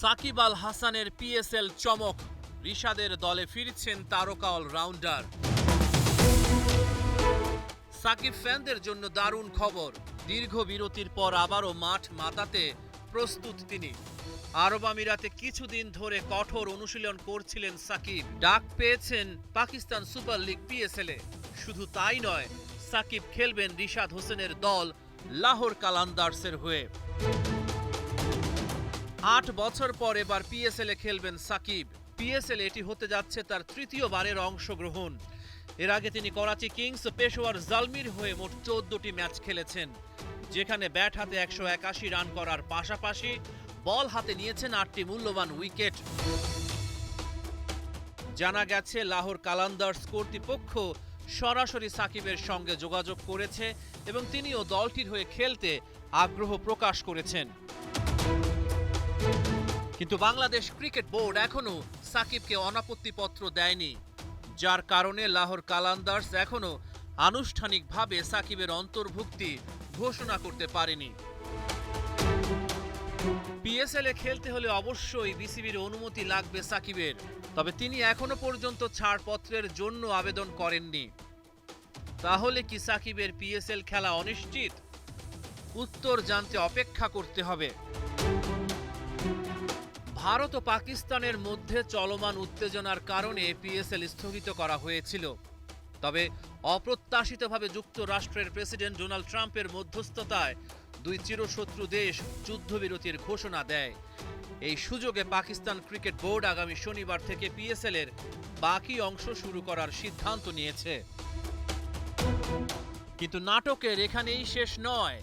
সাকিব আল হাসানের পিএসএল চমক, রিশাদের দলে ফিরছেন তারকা অলরাউন্ডার। সাকিব ফ্যানদের জন্য দারুণ খবর, দীর্ঘ বিরতির পর আবারও মাঠ মাতাতে প্রস্তুত তিনি। আরব আমিরাতে কিছুদিন ধরে কঠোর অনুশীলন করছিলেন সাকিব। ডাক পেয়েছেন পাকিস্তান সুপার লিগ পিএসএলে। শুধু তাই নয়, সাকিব খেলবেন রিশাদ হোসেনের দল লাহোর কালান্দার্সের হয়ে। ৮ বছর পর এবার পিএসএলে খেলবেন সাকিব। পিএসএল এটি হতে যাচ্ছে তার তৃতীয়বারের অংশগ্রহণ। এর আগে তিনি করাচি কিংস, পেশোয়ার জালমির হয়ে মোট 14টি ম্যাচ খেলেছেন, যেখানে ব্যাট হাতে 181 রান করার পাশাপাশি বল হাতে নিয়েছেন 8টি মূল্যবান উইকেট। জানা গেছে লাহোর কালান্দার্স কর্তৃপক্ষ সরাসরি সাকিবের সঙ্গে যোগাযোগ করেছে এবং তিনিও দলটির হয়ে খেলতে আগ্রহ প্রকাশ করেছেন। কিন্তু বাংলাদেশ ক্রিকেট বোর্ড এখনো সাকিবকে অনাপত্তিপত্র দেয়নি, যার কারণে লাহোর কালান্দার্স এখনো আনুষ্ঠানিকভাবে সাকিবের অন্তর্ভুক্তি ঘোষণা করতে পারেনি। পিএসএল এ খেলতে হলে অবশ্যই বিসিবির অনুমতি লাগবে সাকিবের, তবে তিনি এখনো পর্যন্ত ছাড়পত্রের জন্য আবেদন করেননি। তাহলে কি সাকিবের পিএসএল খেলা অনিশ্চিত? উত্তর জানতে অপেক্ষা করতে হবে। ভারত ও পাকিস্তানের মধ্যে চলমান উত্তেজনার কারণে পিএসএল স্থগিত করা হয়েছিল, তবে অপ্রত্যাশিতভাবে যুক্তরাষ্ট্রের প্রেসিডেন্ট ডোনাল্ড ট্রাম্পের মধ্যস্থতায় দুই চিরশত্রু দেশ যুদ্ধবিরতির ঘোষণা দেয়। এই সুযোগে পাকিস্তান ক্রিকেট বোর্ড আগামী শনিবার থেকে পিএসএল এর বাকি অংশ শুরু করার সিদ্ধান্ত নিয়েছে। কিন্তু নাটকের এখানেই শেষ নয়।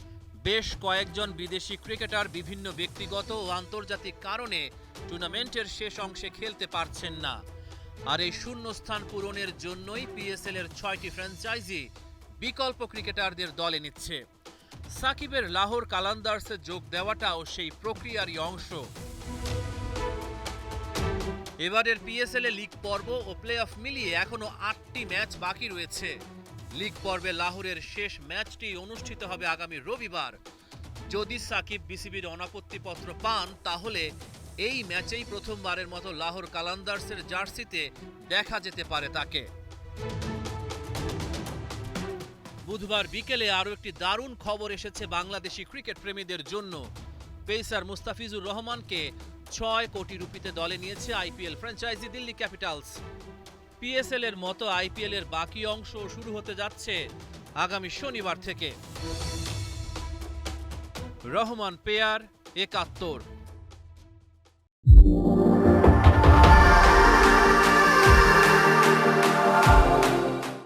বেশ কয়েকজন বিদেশি ক্রিকেটার বিভিন্ন ব্যক্তিগত ও আন্তর্জাতিক কারণে টুর্নামেন্টের শেষ অংশে খেলতে পারছেন না। আর এই শূন্যস্থান পূরণের জন্যই পিএসএল এর 6টি ফ্র্যাঞ্চাইজি বিকল্প ক্রিকেটারদের দলে নিচ্ছে। সাকিবের লাহোর কালান্দার্সে যোগ দেওয়াটাও সেই প্রক্রিয়ারই অংশ। এবারের পিএসএল এ লিগ পর্ব ও প্লে অফ মিলিয়ে এখনো 8টি ম্যাচ বাকি রয়েছে। লিগ পর্বে লাহোরের শেষ ম্যাচটি অনুষ্ঠিত হবে আগামী রবিবার। যদি সাকিব বিসিবির অনাপত্তিপত্র পান, তাহলে এই ম্যাচেই প্রথমবারের মতো লাহোর কালান্দার্সের জার্সিতে দেখা যেতে পারে তাকে। বুধবার বিকেলে আরও একটি দারুণ খবর এসেছে বাংলাদেশি ক্রিকেট প্রেমীদের জন্য। পেসার মুস্তাফিজুর রহমানকে 6 কোটি রুপিতে দলে নিয়েছে IPL franchise Delhi Capitals. PSL এর মতো আইপিএল এর বাকি অংশ শুরু হতে যাচ্ছে আগামী শনিবার থেকে। রহমান পেয়ার 71।